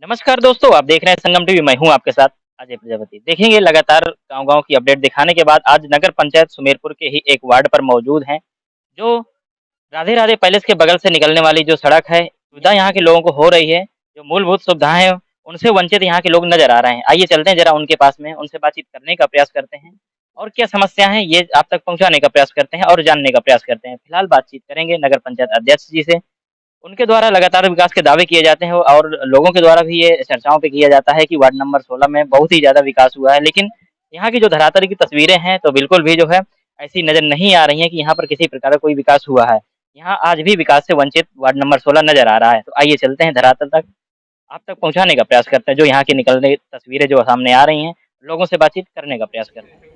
नमस्कार दोस्तों, आप देख रहे हैं संगम टीवी। मैं हूं आपके साथ अजय प्रजापति। देखेंगे लगातार गांव-गांव की अपडेट दिखाने के बाद आज नगर पंचायत सुमेरपुर के ही एक वार्ड पर मौजूद हैं, जो राधे राधे पैलेस के बगल से निकलने वाली जो सड़क है, सुविधा यहाँ के लोगों को हो रही है। जो मूलभूत सुविधाएँ हैं, उनसे वंचित यहाँ के लोग नज़र आ रहे हैं। आइए चलते हैं ज़रा उनके पास में, उनसे बातचीत करने का प्रयास करते हैं और क्या समस्या है ये आप तक पहुँचाने का प्रयास करते हैं और जानने का प्रयास करते हैं। फिलहाल बातचीत करेंगे नगर पंचायत अध्यक्ष जी से। उनके द्वारा लगातार विकास के दावे किए जाते हैं और लोगों के द्वारा भी ये चर्चाओं पे किया जाता है कि वार्ड नंबर 16 में बहुत ही ज़्यादा विकास हुआ है। लेकिन यहाँ की जो धरातल की तस्वीरें हैं, तो बिल्कुल भी जो है ऐसी नज़र नहीं आ रही हैं कि यहाँ पर किसी प्रकार का कोई विकास हुआ है। यहाँ आज भी विकास से वंचित वार्ड नंबर 16 नज़र आ रहा है। तो आइए चलते हैं धरातल तक, आप तक पहुँचाने का प्रयास करते हैं, जो यहाँ की निकलने तस्वीरें जो सामने आ रही हैं, लोगों से बातचीत करने का प्रयास करते हैं।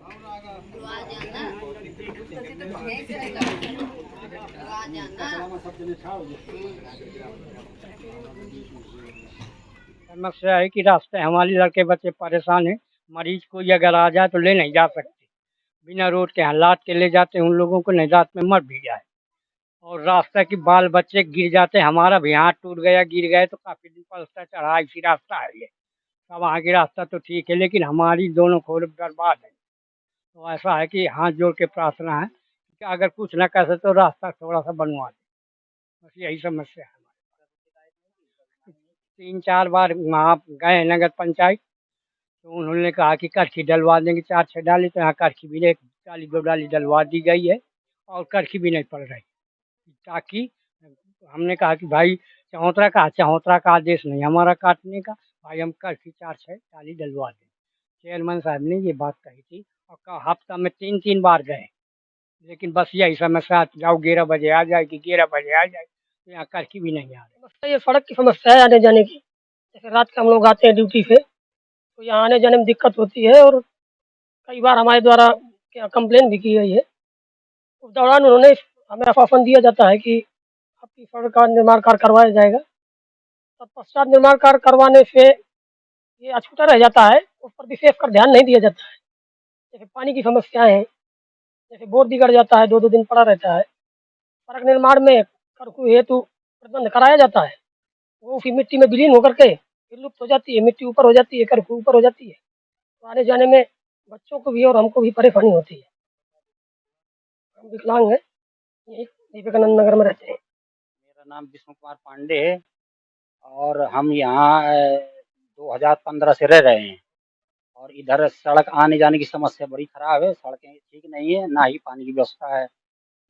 समस्या है कि रास्ते हमारे लड़के बच्चे परेशान हैं। मरीज कोई अगर आ जाए तो ले नहीं जा सकते। बिना रोड के हालात के ले जाते हैं उन लोगों को, नहीं रात में मर भी जाए। और रास्ता की बाल बच्चे गिर जाते हैं, हमारा भी हाथ टूट गया, गिर गए तो काफ़ी दिन पलस्तर चढ़ा, इसी रास्ता है ये। सब आगे रास्ता तो ठीक है लेकिन हमारी दोनों खोर बर्बाद है। तो ऐसा है कि हाथ जोड़ के प्रार्थना है कि अगर कुछ ना कर सके तो रास्ता थोड़ा-सा बनवा दें। बस यही समस्या है हमारी। 3-4 बार वहाँ गए नगर पंचायत, तो उन्होंने कहा कि करखी डलवा देंगे, 4-6 डाली तो यहाँ करखी भी नहीं, 1 डाली 2 डाली डलवा दी गई है और करखी भी नहीं पड़ रही। ताकि हमने कहा कि भाई चौहतरा का आदेश नहीं हमारा काटने का, भाई हम करखी 4-6 डाली डलवा दें। चेयरमैन साहब ने ये बात कही थी और हफ्ता में 3-3 बार गए। लेकिन बस यही समस्या, जाओ 11 बजे आ जाएगी, 11 बजे आ जाएगी, तो यहाँ करखी भी नहीं आ रही। समस्या ये सड़क की समस्या है आने जाने की। जैसे रात को हम लोग आते हैं ड्यूटी से, तो यहाँ आने जाने में दिक्कत होती है और कई बार हमारे द्वारा क्या कंप्लेन भी की गई है। उस दौरान उन्होंने हमें आश्वासन दिया जाता है कि आपकी सड़क का निर्माण कार्य करवाया जाएगा। तत्पश्चात निर्माण कार्य करवाने से ये अछूता रह जाता है, उस पर विशेष कर ध्यान नहीं दिया जाता है। जैसे पानी की समस्याएँ हैं, जैसे बोर बिगड़ जाता है, 2-2 दिन पड़ा रहता है। सड़क निर्माण में करकु हेतु प्रबंध कराया जाता है, वो उसी मिट्टी में विलीन होकर के फिर लुप्त हो जाती है, मिट्टी ऊपर हो जाती है, करकु ऊपर हो जाती है। तो आने जाने में बच्चों को भी और हमको भी परेशानी होती है। हम विकलांग हैं, यहीं विवेकानंद नगर में रहते हैं। मेरा नाम विष्णु कुमार पांडे है और हम यहाँ 2015 से रह रहे हैं और इधर सड़क आने जाने की समस्या बड़ी खराब है। सड़कें ठीक नहीं है, ना ही पानी की व्यवस्था है।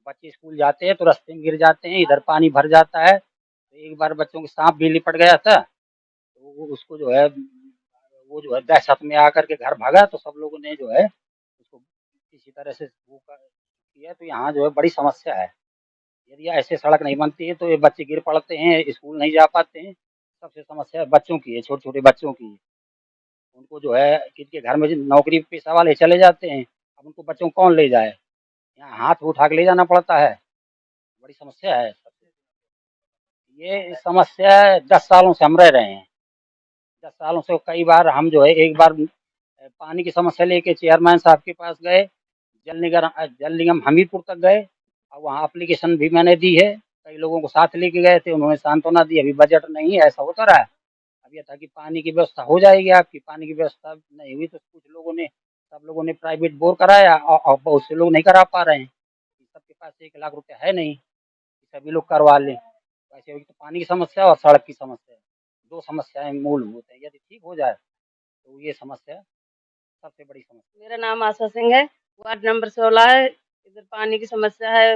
बच्चे स्कूल जाते हैं तो रास्ते में गिर जाते हैं, इधर पानी भर जाता है। तो एक बार बच्चों के सांप भी लिपट गया था, तो उसको जो है वो जो है दहशत में आकर के घर भागा, तो सब लोगों ने जो है उसको किसी तरह से वो किया। तो यहाँ जो है बड़ी समस्या है। यदि ऐसे सड़क नहीं बनती है तो ये बच्चे गिर पड़ते हैं, स्कूल नहीं जा पाते हैं। सबसे समस्या बच्चों की है, छोटे-छोटे बच्चों की है। उनको जो है किसी के घर में जो नौकरी पेशा वाले चले जाते हैं, अब उनको बच्चों को कौन ले जाए? यहाँ हाथ उठा के ले जाना पड़ता है, बड़ी समस्या है। ये समस्या 10 सालों से हम रह रहे हैं। 10 सालों से कई बार हम जो है एक बार पानी की समस्या लेके चेयरमैन साहब के पास गए, जल निगम हमीरपुर तक गए और वहाँ एप्लीकेशन भी मैंने दी है। कई लोगों को साथ लेके गए थे, उन्होंने सांत्वना दी, अभी बजट नहीं है, ऐसा होता रहा है। अब ये था कि पानी की व्यवस्था हो जाएगी आपकी, पानी की व्यवस्था नहीं हुई तो कुछ लोगों ने सब लोगों ने प्राइवेट बोर कराया और बहुत से लोग नहीं करा पा रहे हैं। सबके पास 1 लाख रुपया है नहीं, कि सभी लोग करवा लें। वैसे एक तो पानी की समस्या और सड़क की समस्या है, 2 समस्याएँ मूलभूत हैं। यदि ठीक हो जाए, तो ये समस्या सबसे बड़ी समस्या। मेरा नाम आशा सिंह है, वार्ड नंबर 16 है। इधर पानी की समस्या है,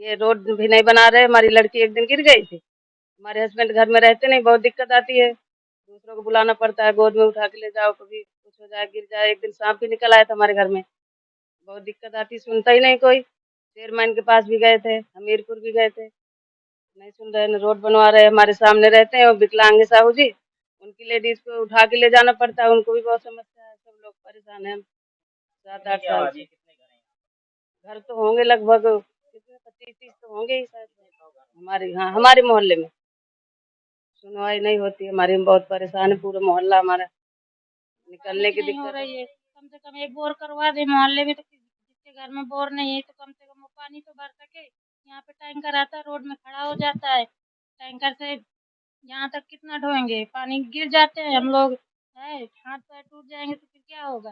ये रोड भी नहीं बना रहे। हमारी लड़की एक दिन गिर गई थी, हमारे हस्बैंड घर में रहते नहीं, बहुत दिक्कत आती है। दूसरों को बुलाना पड़ता है, गोद में उठा के ले जाओ, कभी कुछ हो जाए, गिर जाए। एक दिन सांप भी निकल आया था हमारे घर में, बहुत दिक्कत आती, सुनता ही नहीं कोई। चेयरमैन के पास भी गए थे, हमीरपुर भी गए थे, नहीं सुन रहे, न रोड बनवा रहे। हमारे सामने रहते हैं वो विकलांग है साहू जी, उनकी लेडीज को उठा के ले जाना पड़ता है, उनको भी बहुत समस्या है। सब लोग परेशान हैं। 7-8 साल से घर तो होंगे लगभग कितने 25-30 तो होंगे ही शायद हमारे, हाँ हमारे मोहल्ले में सुनवाई नहीं होती है। हमारी, हम बहुत परेशान है, पूरा मोहल्ला हमारा, निकलने की नहीं हो दिक्कत है। रही है। कम से कम एक बोर करवा दे मोहल्ले में, तो जिसके घर में बोर नहीं है तो कम से कम वो पानी तो भर सके। यहाँ पे टैंकर आता है, रोड में खड़ा हो जाता है, टैंकर से यहाँ तक कितना ढोएंगे, पानी गिर जाते हैं हम लोग, है हाथ पैर टूट जाएंगे तो फिर क्या होगा।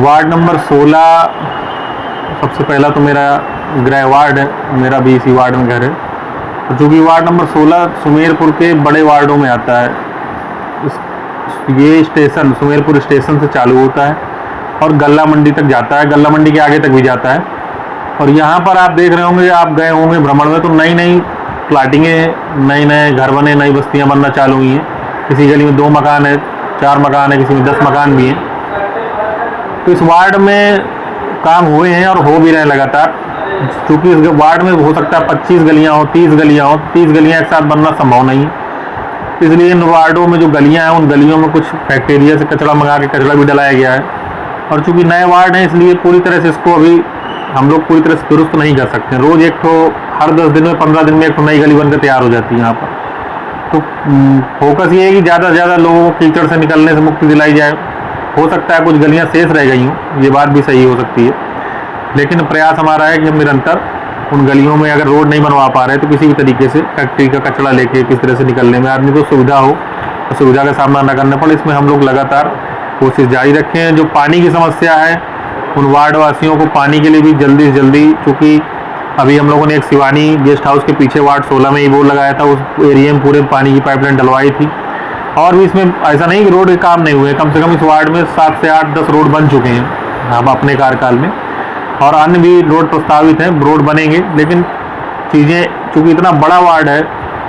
वार्ड नंबर 16 सबसे पहला तो मेरा गृह वार्ड है, मेरा भी इसी वार्ड में घर है। तो चूँकि वार्ड नंबर 16 सुमेरपुर के बड़े वार्डों में आता है, ये स्टेशन सुमेरपुर स्टेशन से चालू होता है और गल्ला मंडी तक जाता है, गल्ला मंडी के आगे तक भी जाता है। और यहाँ पर आप देख रहे होंगे, आप गए होंगे भ्रमण में, तो नई नई प्लाटिंगें, नए नए घर बने, नई बस्तियाँ बनना चालू हुई हैं। किसी गली में 2 मकान है, 4 मकान है, किसी में 10 मकान भी हैं। तो इस वार्ड में काम हुए हैं और हो भी रहे हैं लगातार। चूँकि इस वार्ड में हो सकता है 25 गलियाँ हो, 30 गलियाँ हो, 30 गलियाँ एक साथ बनना संभव नहीं है। इसलिए इन वार्डों में जो गलियाँ हैं, उन गलियों में कुछ फैक्टेरिया से कचरा मंगा के कचरा भी डलाया गया है। और चूँकि नए वार्ड हैं, इसलिए पूरी तरह से इसको अभी हम लोग पूरी तरह से दुरुस्त नहीं कर सकते। रोज़ एक तो हर 10 दिन में 15 दिन में एक तो नई गली बनकर तैयार हो जाती है यहाँ पर। तो फोकस ये है कि ज़्यादा से ज़्यादा लोगों को कीचड़ से निकलने से मुक्ति दिलाई जाए। हो सकता है कुछ गलियाँ शेष रह गई हों, ये बात भी सही हो सकती है, लेकिन प्रयास हमारा है कि हम निरंतर उन गलियों में अगर रोड नहीं बनवा पा रहे तो किसी भी तरीके से फैक्ट्री का कचरा लेके किस तरह से निकलने में आदमी को सुविधा हो, तो सुविधा का सामना न करना पड़े, इसमें हम लोग लगातार कोशिश जारी रखें। जो पानी की समस्या है, उन वार्ड वासियों को पानी के लिए भी जल्दी से जल्दी, चूँकि अभी हम लोगों ने एक शिवानी गेस्ट हाउस के पीछे वार्ड 16 में ही बोर्ड लगाया था, उस एरिया में पूरे पानी की पाइपलाइन डलवाई थी। और भी इसमें ऐसा नहीं कि रोड के काम नहीं हुए, कम से कम इस वार्ड में 7 से 8-10 रोड बन चुके हैं अब अपने कार्यकाल में, और अन्य भी रोड प्रस्तावित हैं, रोड बनेंगे। लेकिन चीज़ें चूँकि इतना बड़ा वार्ड है,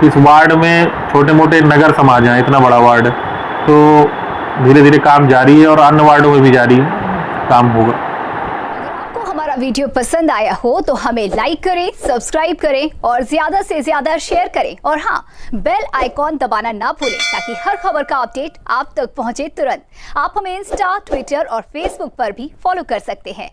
इस वार्ड में छोटे मोटे नगर समाज हैं, इतना बड़ा वार्ड है, तो धीरे धीरे काम जारी है और अन्य वार्डों में भी जारी है, काम होगा। हमारा वीडियो पसंद आया हो तो हमें लाइक करें, सब्सक्राइब करें और ज्यादा से ज्यादा शेयर करें। और हाँ, बेल आइकॉन दबाना ना भूलें ताकि हर खबर का अपडेट आप तक पहुंचे तुरंत। आप हमें इंस्टा, ट्विटर और फेसबुक पर भी फॉलो कर सकते हैं।